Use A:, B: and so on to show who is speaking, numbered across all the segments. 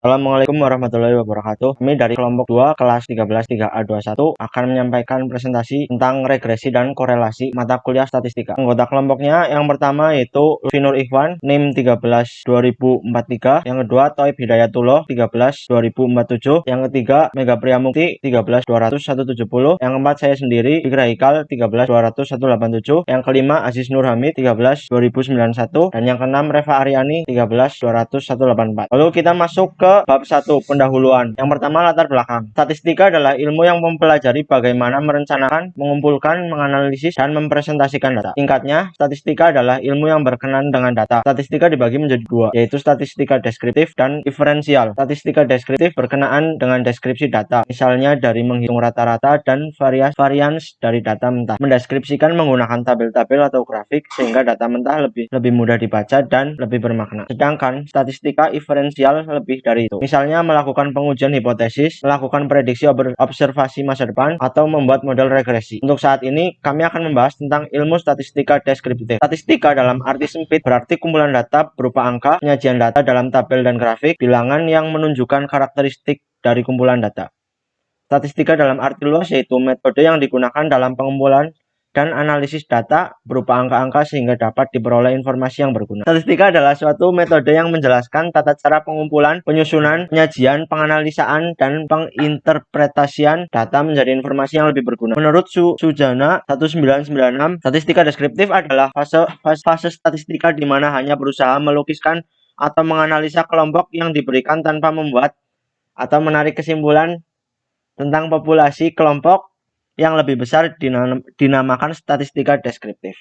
A: Assalamualaikum warahmatullahi wabarakatuh. Kami dari kelompok 2 kelas 13 3A21 akan menyampaikan presentasi tentang regresi dan korelasi mata kuliah statistika. Anggota kelompoknya yang pertama yaitu Lutfi Nur Ikhwan, NIM 13 2043. Yang kedua Thoib Hidayatullah 13 2047. Yang ketiga Mega Priyamukti 13 200 170. Yang keempat saya sendiri Fikra Hikal 13 200 187. Yang kelima Aziz Nur Hamid 13 2091. Dan yang keenam Reva Aryani 13 200 184. Lalu kita masuk ke bab 1, pendahuluan. Yang pertama, latar belakang. Statistika adalah ilmu yang mempelajari bagaimana merencanakan, mengumpulkan, menganalisis, dan mempresentasikan data. Singkatnya, statistika adalah ilmu yang berkenaan dengan data. Statistika dibagi menjadi dua, yaitu statistika deskriptif dan diferensial. Statistika deskriptif berkenaan dengan deskripsi data, misalnya dari menghitung rata-rata dan varians dari data mentah. Mendeskripsikan menggunakan tabel-tabel atau grafik sehingga data mentah lebih mudah dibaca dan lebih bermakna. Sedangkan statistika diferensial lebih dari itu. Misalnya melakukan pengujian hipotesis, melakukan prediksi observasi masa depan, atau membuat model regresi. Untuk saat ini, kami akan membahas tentang ilmu statistika deskriptif. Statistika dalam arti sempit berarti kumpulan data berupa angka, penyajian data dalam tabel dan grafik, bilangan yang menunjukkan karakteristik dari kumpulan data. Statistika dalam arti luas yaitu metode yang digunakan dalam pengumpulan dan analisis data berupa angka-angka sehingga dapat diperoleh informasi yang berguna. Statistika adalah suatu metode yang menjelaskan tata cara pengumpulan, penyusunan, penyajian, penganalisaan, dan penginterpretasian data menjadi informasi yang lebih berguna. Menurut Sujana 1996, statistika deskriptif adalah fase statistika di mana hanya berusaha melukiskan atau menganalisa kelompok yang diberikan tanpa membuat atau menarik kesimpulan tentang populasi kelompok yang lebih besar dinamakan statistika deskriptif.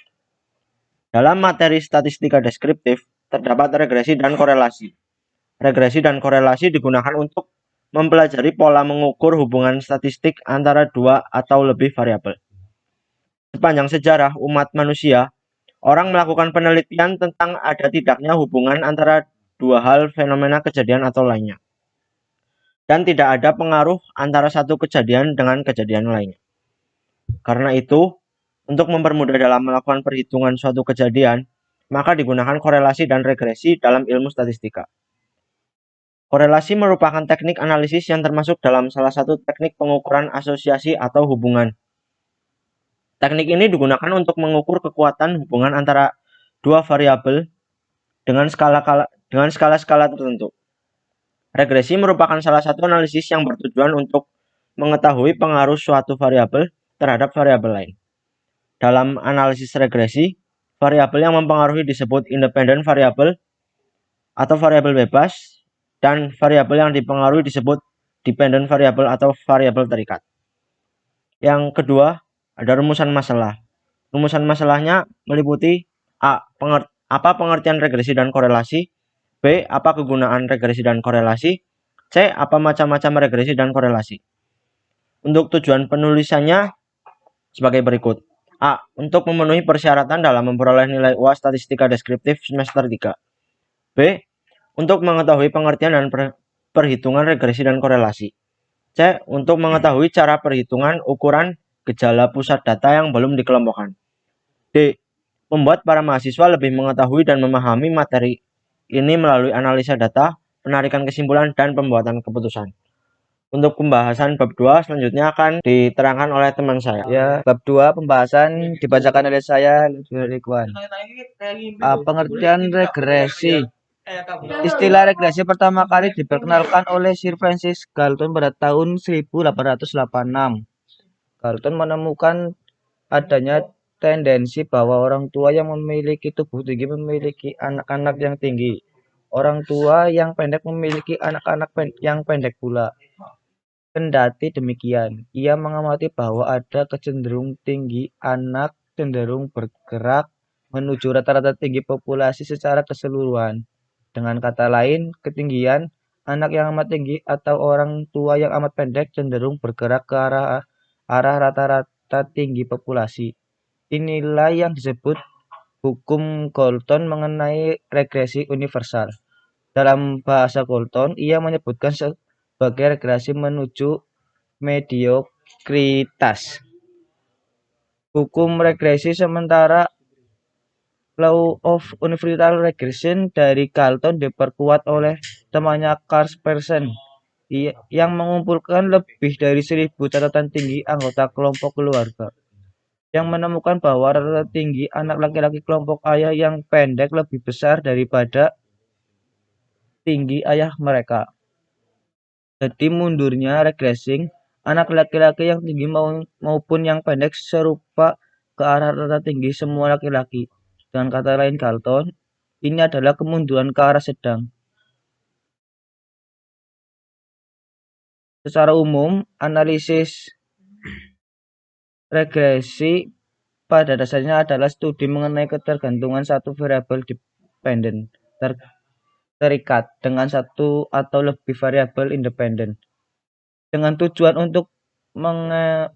A: Dalam materi statistika deskriptif, terdapat regresi dan korelasi. Regresi dan korelasi digunakan untuk mempelajari pola mengukur hubungan statistik antara dua atau lebih variabel. Sepanjang sejarah umat manusia, orang melakukan penelitian tentang ada tidaknya hubungan antara dua hal fenomena kejadian atau lainnya. Dan tidak ada pengaruh antara satu kejadian dengan kejadian lainnya. Karena itu, untuk mempermudah dalam melakukan perhitungan suatu kejadian, maka digunakan korelasi dan regresi dalam ilmu statistika. Korelasi merupakan teknik analisis yang termasuk dalam salah satu teknik pengukuran asosiasi atau hubungan. Teknik ini digunakan untuk mengukur kekuatan hubungan antara dua variabel dengan skala-skala tertentu. Regresi merupakan salah satu analisis yang bertujuan untuk mengetahui pengaruh suatu variabel terhadap variabel lain. Dalam analisis regresi, variabel yang mempengaruhi disebut independen variabel atau variabel bebas, dan variabel yang dipengaruhi disebut dependent variabel atau variabel terikat. Yang kedua, ada rumusan masalah. Rumusan masalahnya meliputi A. Apa pengertian regresi dan korelasi? B. Apa kegunaan regresi dan korelasi? C. Apa macam-macam regresi dan korelasi? Untuk tujuan penulisannya sebagai berikut. A. Untuk memenuhi persyaratan dalam memperoleh nilai UAS statistika deskriptif semester 3. B. Untuk mengetahui pengertian dan perhitungan regresi dan korelasi. C. Untuk mengetahui cara perhitungan ukuran gejala pusat data yang belum dikelompokkan. D. Membuat para mahasiswa lebih mengetahui dan memahami materi ini melalui analisa data, penarikan kesimpulan, dan pembuatan keputusan. Untuk pembahasan bab 2 selanjutnya akan diterangkan oleh teman saya.
B: Ya, bab 2 pembahasan dibacakan oleh saya, Lutfi Ridwan. Pengertian regresi. Istilah regresi pertama kali diperkenalkan oleh Sir Francis Galton pada tahun 1886. Galton menemukan adanya tendensi bahwa orang tua yang memiliki tubuh tinggi memiliki anak-anak yang tinggi. Orang tua yang pendek memiliki anak-anak yang pendek pula. Kendati demikian, ia mengamati bahwa ada kecenderungan tinggi anak cenderung bergerak menuju rata-rata tinggi populasi secara keseluruhan. Dengan kata lain, ketinggian anak yang amat tinggi atau orang tua yang amat pendek cenderung bergerak ke arah rata-rata tinggi populasi. Inilah yang disebut hukum Galton mengenai regresi universal. Dalam bahasa Galton, ia menyebutkan sebagai regresi menuju mediokritas. Hukum regresi sementara law of universal regression dari Galton diperkuat oleh temannya Kaspersen yang mengumpulkan lebih dari 1.000 catatan tinggi anggota kelompok keluarga, yang menemukan bahwa rata-rata tinggi anak laki-laki kelompok ayah yang pendek lebih besar daripada tinggi ayah mereka. Jadi mundurnya regressing anak laki-laki yang tinggi maupun yang pendek serupa ke arah rata tinggi semua laki-laki. Dengan kata lain Galton, ini adalah kemunduran ke arah sedang. Secara umum, analisis regresi pada dasarnya adalah studi mengenai ketergantungan satu variabel dependen terikat dengan satu atau lebih variabel independen, dengan tujuan untuk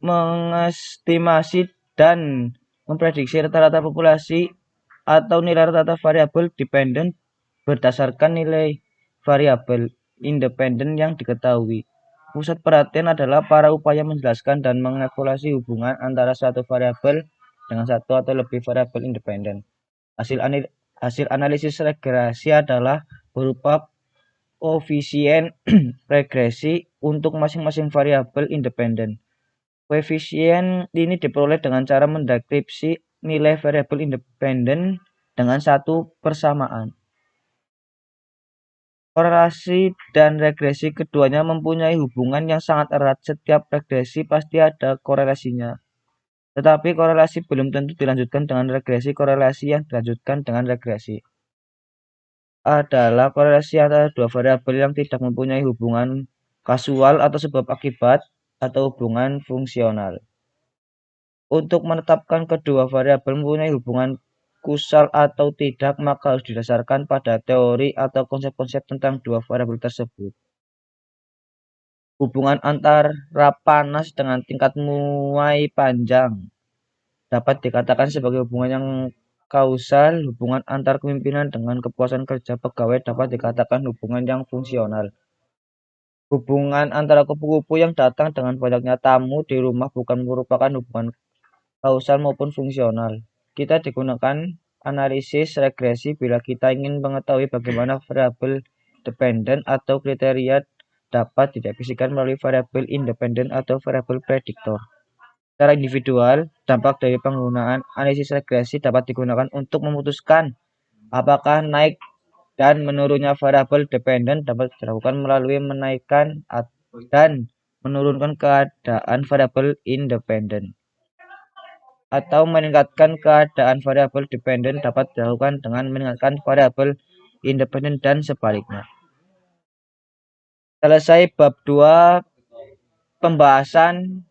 B: mengestimasi dan memprediksi rata-rata populasi atau nilai rata-rata variabel dependen berdasarkan nilai variabel independen yang diketahui. Pusat perhatian adalah para upaya menjelaskan dan mengevaluasi hubungan antara suatu variabel dengan satu atau lebih variabel independen. Hasil analisis regresi adalah berupa koefisien regresi untuk masing-masing variabel independen. Koefisien ini diperoleh dengan cara mendeskripsi nilai variabel independen dengan satu persamaan. Korelasi dan regresi keduanya mempunyai hubungan yang sangat erat. Setiap regresi pasti ada korelasinya. Tetapi korelasi belum tentu dilanjutkan dengan regresi. Korelasi yang dilanjutkan dengan regresi adalah korelasi antara dua variabel yang tidak mempunyai hubungan kasual atau sebab akibat atau hubungan fungsional. Untuk menetapkan kedua variabel mempunyai hubungan kausal atau tidak, maka harus didasarkan pada teori atau konsep-konsep tentang dua variabel tersebut. Hubungan antara panas dengan tingkat muai panjang dapat dikatakan sebagai hubungan yang kausal. Hubungan antar kepemimpinan dengan kepuasan kerja pegawai dapat dikatakan hubungan yang fungsional. Hubungan antara kupu-kupu yang datang dengan banyaknya tamu di rumah bukan merupakan hubungan kausal maupun fungsional. Kita digunakan analisis regresi bila kita ingin mengetahui bagaimana variabel dependen atau kriteria dapat didefinisikan melalui variabel independen atau variabel prediktor. Secara individual, dampak dari penggunaan analisis regresi dapat digunakan untuk memutuskan apakah naik dan menurunnya variabel dependen dapat dilakukan melalui menaikkan dan menurunkan keadaan variabel independen, atau meningkatkan keadaan variabel dependen dapat dilakukan dengan meningkatkan variabel independen dan sebaliknya. Selesai bab 2 pembahasan.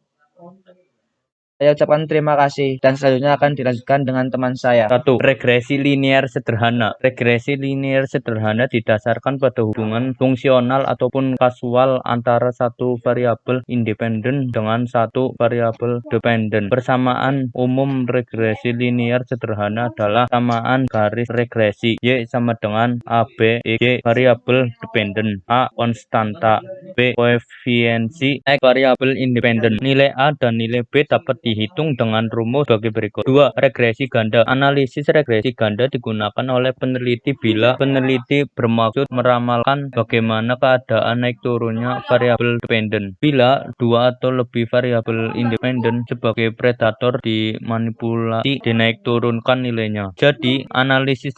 B: Saya ucapkan terima kasih dan selanjutnya akan dilanjutkan dengan teman saya.
C: 1. Regresi linear sederhana. Regresi linear sederhana didasarkan pada hubungan fungsional ataupun kasual antara satu variabel independen dengan satu variabel dependen. Persamaan umum regresi linear sederhana adalah samaan garis regresi. Y sama dengan AB, Y variabel dependen, A konstanta, B koefiensi, X variabel independen. Nilai A dan nilai B dapat dihitung dengan rumus sebagai berikut. 2. Regresi ganda. Analisis regresi ganda digunakan oleh peneliti bila peneliti bermaksud meramalkan bagaimana keadaan naik turunnya variabel dependen. Bila dua atau lebih variabel independen sebagai predator dimanipulasi, dinaik turunkan nilainya. Jadi, analisis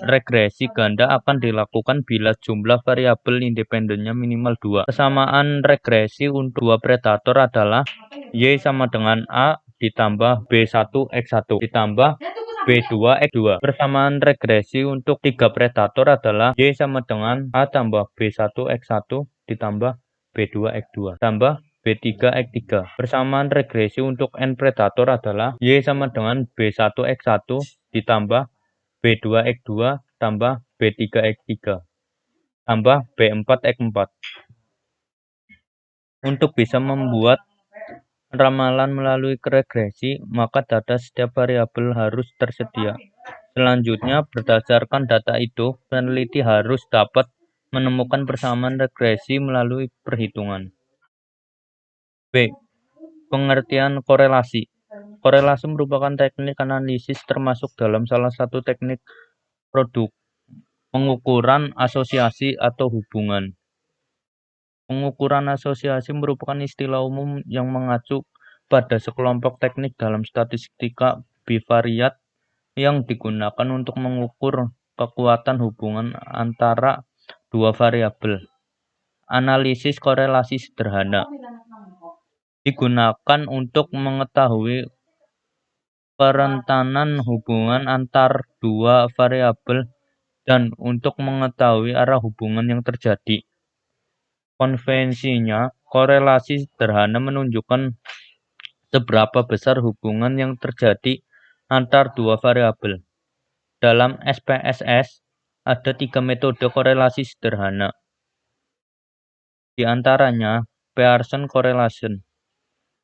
C: regresi ganda akan dilakukan bila jumlah variabel independennya minimal 2. Kesamaan regresi untuk dua predator adalah Y sama dengan A ditambah B1 X1 ditambah B2 X2. Persamaan regresi untuk tiga predator adalah Y sama dengan A tambah B1 X1 ditambah B2 X2 tambah B3 X3. Persamaan regresi untuk N predator adalah Y sama dengan B1 X1 ditambah B2 X2 tambah B3 X3 tambah B4 X4. Untuk bisa membuat ramalan melalui regresi, maka data setiap variabel harus tersedia. Selanjutnya, berdasarkan data itu, peneliti harus dapat menemukan persamaan regresi melalui perhitungan. B. Pengertian korelasi. Korelasi merupakan teknik analisis termasuk dalam salah satu teknik Pengukuran asosiasi atau hubungan. Pengukuran asosiasi merupakan istilah umum yang mengacu pada sekelompok teknik dalam statistika bivariat yang digunakan untuk mengukur kekuatan hubungan antara dua variabel. Analisis korelasi sederhana digunakan untuk mengetahui kerentanan hubungan antar dua variabel dan untuk mengetahui arah hubungan yang terjadi. Konvensinya, korelasi sederhana menunjukkan seberapa besar hubungan yang terjadi antar dua variabel. Dalam SPSS, ada 3 metode korelasi sederhana. Di antaranya, Pearson correlation,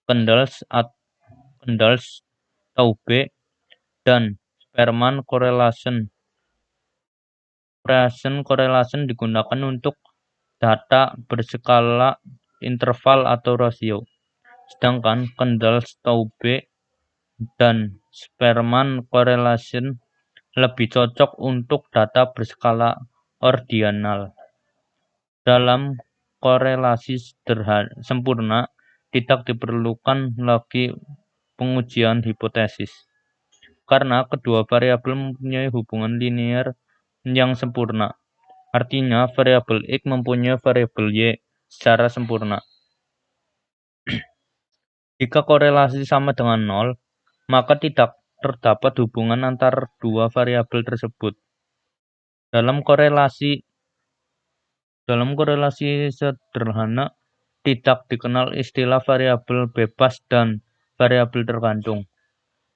C: Kendall-Taube, dan Spearman correlation. Pearson correlation digunakan untuk data berskala interval atau rasio, sedangkan Kendall-Taube dan Spearman correlation lebih cocok untuk data berskala ordinal. Dalam korelasi sempurna, tidak diperlukan lagi pengujian hipotesis, karena kedua variabel mempunyai hubungan linear yang sempurna. Artinya, variabel X mempunyai variabel Y secara sempurna. Jika korelasi sama dengan 0, maka tidak terdapat hubungan antar dua variabel tersebut. Dalam korelasi sederhana, tidak dikenal istilah variabel bebas dan variabel tergantung.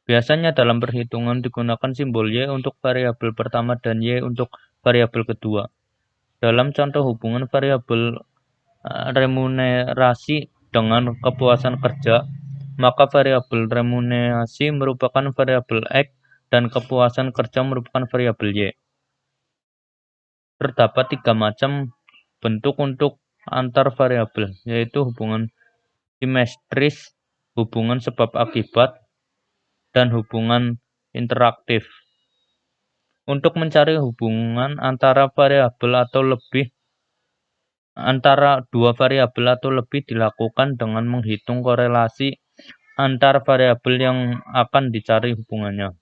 C: Biasanya dalam perhitungan digunakan simbol Y untuk variabel pertama dan Y untuk variabel kedua. Dalam contoh hubungan variabel remunerasi dengan kepuasan kerja, maka variabel remunerasi merupakan variabel X dan kepuasan kerja merupakan variabel Y. Terdapat 3 macam bentuk untuk antar variabel, yaitu hubungan simetris, hubungan sebab akibat, dan hubungan interaktif. Untuk mencari hubungan antara dua variabel atau lebih dilakukan dengan menghitung korelasi antar variabel yang akan dicari hubungannya.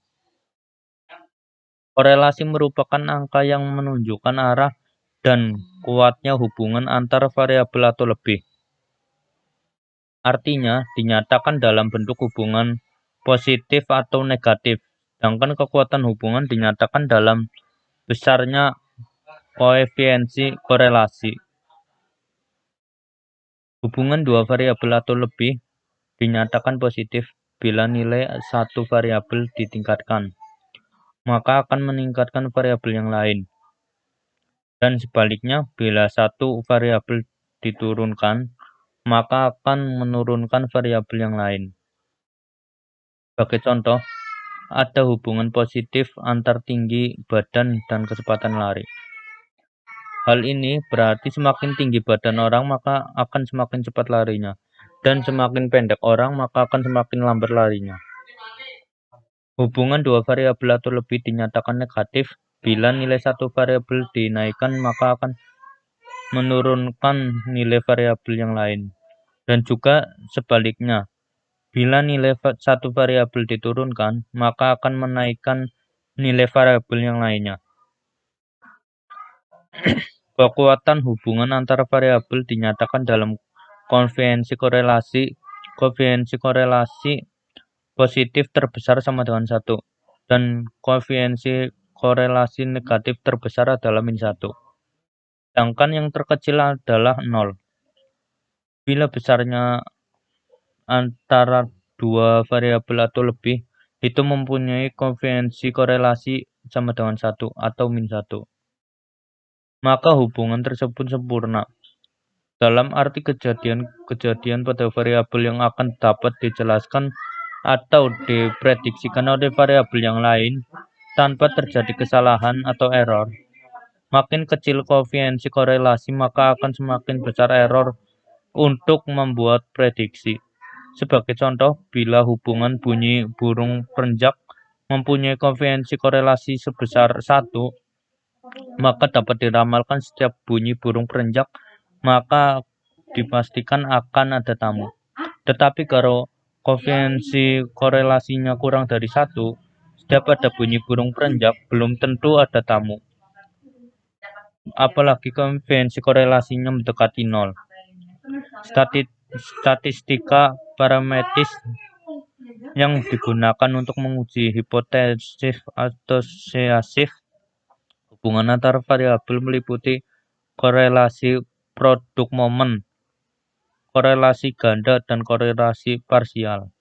C: Korelasi merupakan angka yang menunjukkan arah dan kuatnya hubungan antar variabel atau lebih. Artinya, dinyatakan dalam bentuk hubungan positif atau negatif, sedangkan kekuatan hubungan dinyatakan dalam besarnya koefiensi korelasi. Hubungan dua variabel atau lebih dinyatakan positif bila nilai satu variabel ditingkatkan, maka akan meningkatkan variabel yang lain. Dan sebaliknya, bila satu variabel diturunkan, maka akan menurunkan variabel yang lain. Sebagai contoh, ada hubungan positif antar tinggi badan dan kecepatan lari. Hal ini berarti semakin tinggi badan orang maka akan semakin cepat larinya, dan semakin pendek orang maka akan semakin lambat larinya. Hubungan dua variabel atau lebih dinyatakan negatif bila nilai satu variabel dinaikkan maka akan menurunkan nilai variabel yang lain, dan juga sebaliknya. Bila nilai satu variabel diturunkan, maka akan menaikkan nilai variabel yang lainnya. Kekuatan hubungan antara variabel dinyatakan dalam koefiensi korelasi. Koefiensi korelasi positif terbesar sama dengan 1, dan koefiensi korelasi negatif terbesar adalah -1. Sedangkan yang terkecil adalah 0. Bila besarnya antara dua variabel atau lebih itu mempunyai koefiensi korelasi sama dengan 1 atau -1, maka hubungan tersebut sempurna. Dalam arti kejadian pada variabel yang akan dapat dijelaskan atau diprediksikan oleh variabel yang lain tanpa terjadi kesalahan atau error. Makin kecil koefiensi korelasi, maka akan semakin besar error untuk membuat prediksi. Sebagai contoh, bila hubungan bunyi burung perenjak mempunyai koefiensi korelasi sebesar 1, maka dapat diramalkan setiap bunyi burung perenjak, maka dipastikan akan ada tamu. Tetapi kalau koefisien korelasinya kurang dari 1, setiap ada bunyi burung perenjak, belum tentu ada tamu. Apalagi koefisien korelasinya mendekati 0. Statistika parametris yang digunakan untuk menguji hipotesis asosiatif hubungan antar variabel meliputi korelasi produk momen, korelasi ganda, dan korelasi parsial.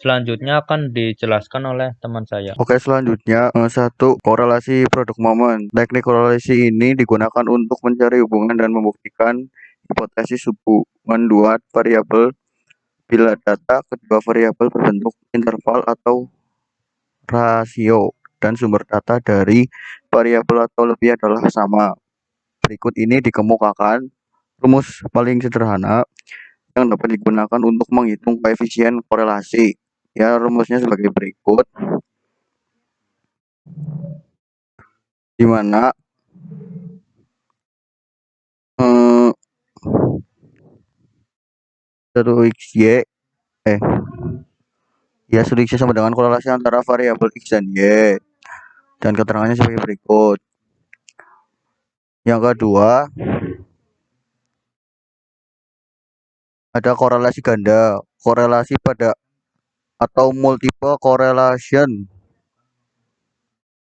C: Selanjutnya akan dijelaskan oleh teman saya.
D: Oke, selanjutnya satu, korelasi produk momen. Teknik korelasi ini digunakan untuk mencari hubungan dan membuktikan hipotesis hubungan dua variabel bila data kedua variabel berbentuk interval atau rasio dan sumber data dari variabel atau lebih adalah sama. Berikut ini dikemukakan rumus paling sederhana yang dapat digunakan untuk menghitung koefisien korelasi. Ya, rumusnya sebagai berikut. Di mana satu xy satu x sama dengan korelasi antara variabel x dan y, dan keterangannya sebagai berikut. Yang kedua, ada korelasi ganda. Korelasi pada atau multiple correlation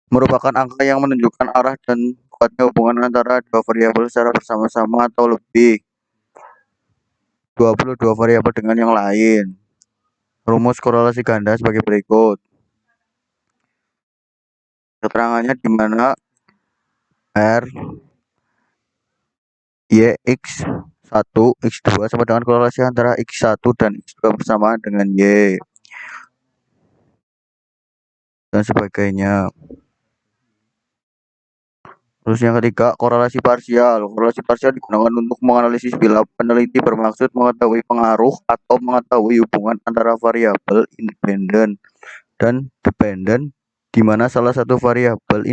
D: merupakan angka yang menunjukkan arah dan kuatnya hubungan antara dua variabel secara bersama-sama atau lebih 22 variabel dengan yang lain. Rumus korelasi ganda sebagai berikut. Keterangannya di mana R Y X1 X2 sama dengan korelasi antara X1 dan X2 bersamaan dengan Y dan sebagainya. Terus yang ketiga, korelasi parsial. Korelasi parsial digunakan untuk menganalisis bila peneliti bermaksud mengetahui pengaruh atau mengetahui hubungan antara variabel independen dan dependen, di mana salah satu variabel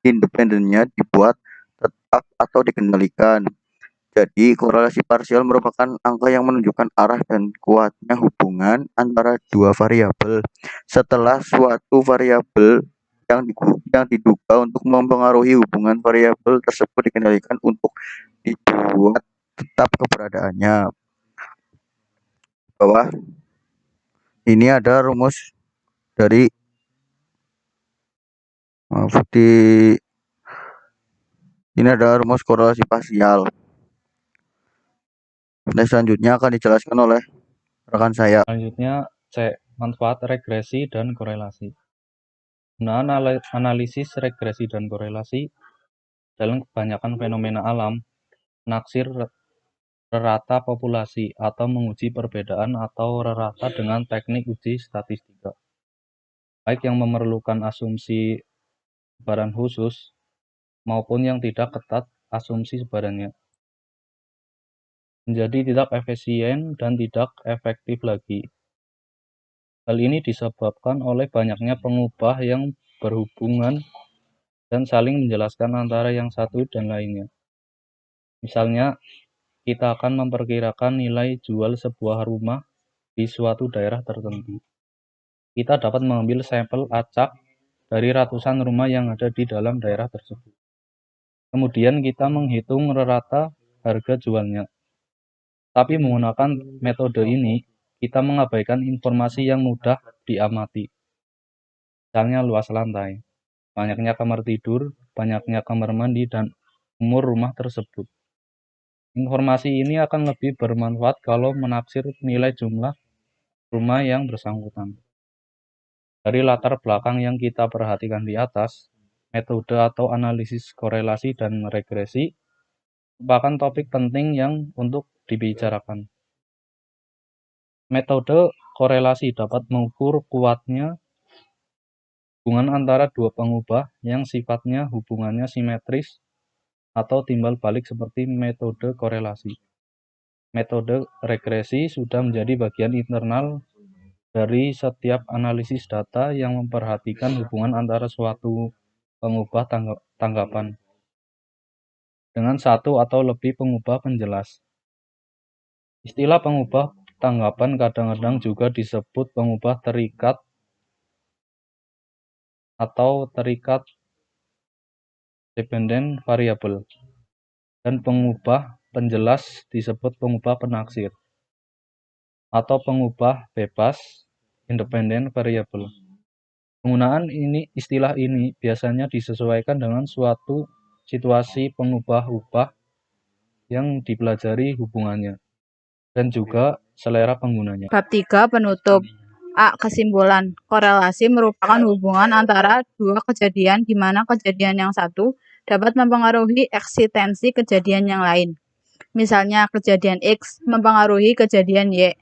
D: independennya dibuat tetap atau dikendalikan. Jadi, korelasi parsial merupakan angka yang menunjukkan arah dan kuatnya hubungan antara dua variabel setelah suatu variabel yang diduga untuk mempengaruhi hubungan variabel tersebut dikendalikan untuk dibuat tetap keberadaannya. Bawah ini ada rumus dari ini ada rumus korelasi parsial. Nah, selanjutnya akan dijelaskan oleh rekan saya.
C: Selanjutnya, C. Manfaat regresi dan korelasi. Gunaan analisis regresi dan korelasi dalam kebanyakan fenomena alam, naksir rata populasi, atau menguji perbedaan atau rata dengan teknik uji statistika, baik yang memerlukan asumsi sebaran khusus maupun yang tidak ketat asumsi sebarannya, menjadi tidak efisien dan tidak efektif lagi. Hal ini disebabkan oleh banyaknya pengubah yang berhubungan dan saling menjelaskan antara yang satu dan lainnya. Misalnya, kita akan memperkirakan nilai jual sebuah rumah di suatu daerah tertentu. Kita dapat mengambil sampel acak dari ratusan rumah yang ada di dalam daerah tersebut. Kemudian kita menghitung rata harga jualnya. Tapi menggunakan metode ini, kita mengabaikan informasi yang mudah diamati. Misalnya luas lantai, banyaknya kamar tidur, banyaknya kamar mandi, dan umur rumah tersebut. Informasi ini akan lebih bermanfaat kalau menaksir nilai jumlah rumah yang bersangkutan. Dari latar belakang yang kita perhatikan di atas, metode atau analisis korelasi dan regresi merupakan topik penting yang untuk dibicarakan. Metode korelasi dapat mengukur kuatnya hubungan antara dua pengubah yang sifatnya hubungannya simetris atau timbal balik seperti metode korelasi. Metode regresi sudah menjadi bagian internal dari setiap analisis data yang memperhatikan hubungan antara suatu pengubah tanggapan dengan satu atau lebih pengubah penjelas. Istilah pengubah tanggapan kadang-kadang juga disebut pengubah terikat atau terikat dependent variable, dan pengubah penjelas disebut pengubah penaksir atau pengubah bebas independent variable. Penggunaan istilah ini biasanya disesuaikan dengan suatu situasi pengubah-ubah yang dipelajari hubungannya dan juga selera penggunanya.
E: Bab 3 penutup. A. Kesimpulan. Korelasi merupakan hubungan antara dua kejadian di mana kejadian yang satu dapat mempengaruhi eksistensi kejadian yang lain. Misalnya, kejadian X mempengaruhi kejadian Y.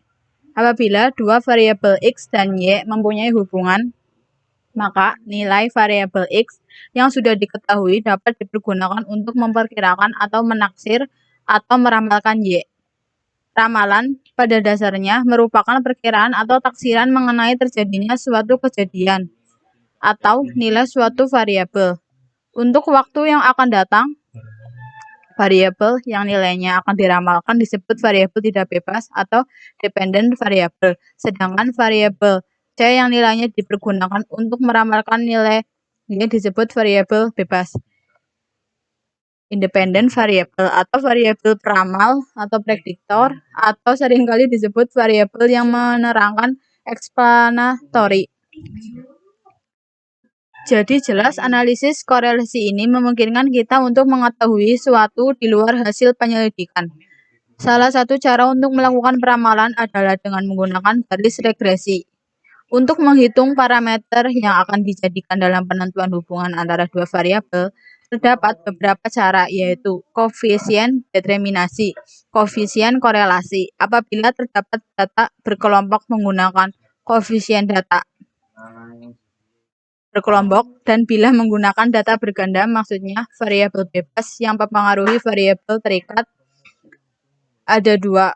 E: Apabila dua variabel X dan Y mempunyai hubungan, maka nilai variabel X yang sudah diketahui dapat dipergunakan untuk memperkirakan atau menaksir atau meramalkan Y. Ramalan pada dasarnya merupakan perkiraan atau taksiran mengenai terjadinya suatu kejadian atau nilai suatu variabel. Untuk waktu yang akan datang, variabel yang nilainya akan diramalkan disebut variabel tidak bebas atau dependent variable. Sedangkan variabel C yang nilainya dipergunakan untuk meramalkan nilai Y disebut variabel bebas. Independent variable atau variabel peramal atau prediktor atau seringkali disebut variabel yang menerangkan explanatory. Jadi jelas analisis korelasi ini memungkinkan kita untuk mengetahui suatu di luar hasil penyelidikan. Salah satu cara untuk melakukan peramalan adalah dengan menggunakan garis regresi. Untuk menghitung parameter yang akan dijadikan dalam penentuan hubungan antara dua variabel, terdapat beberapa cara, yaitu koefisien determinasi, koefisien korelasi. Apabila terdapat data berkelompok menggunakan koefisien data berkelompok, dan bila menggunakan data berganda, maksudnya variabel bebas yang mempengaruhi variabel terikat ada dua,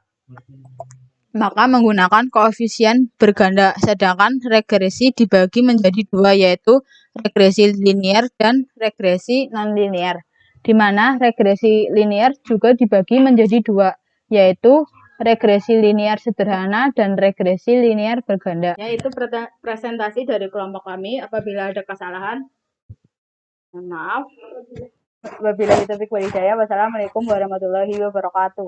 E: maka menggunakan koefisien berganda. Sedangkan regresi dibagi menjadi dua, yaitu regresi linier dan regresi non-linier, di mana regresi linier juga dibagi menjadi dua, yaitu regresi linier sederhana dan regresi linier berganda. Yaitu presentasi dari kelompok kami. Apabila ada kesalahan, mohon maaf. Wabillahi taufiq wal hidayah. Wassalamualaikum warahmatullahi wabarakatuh.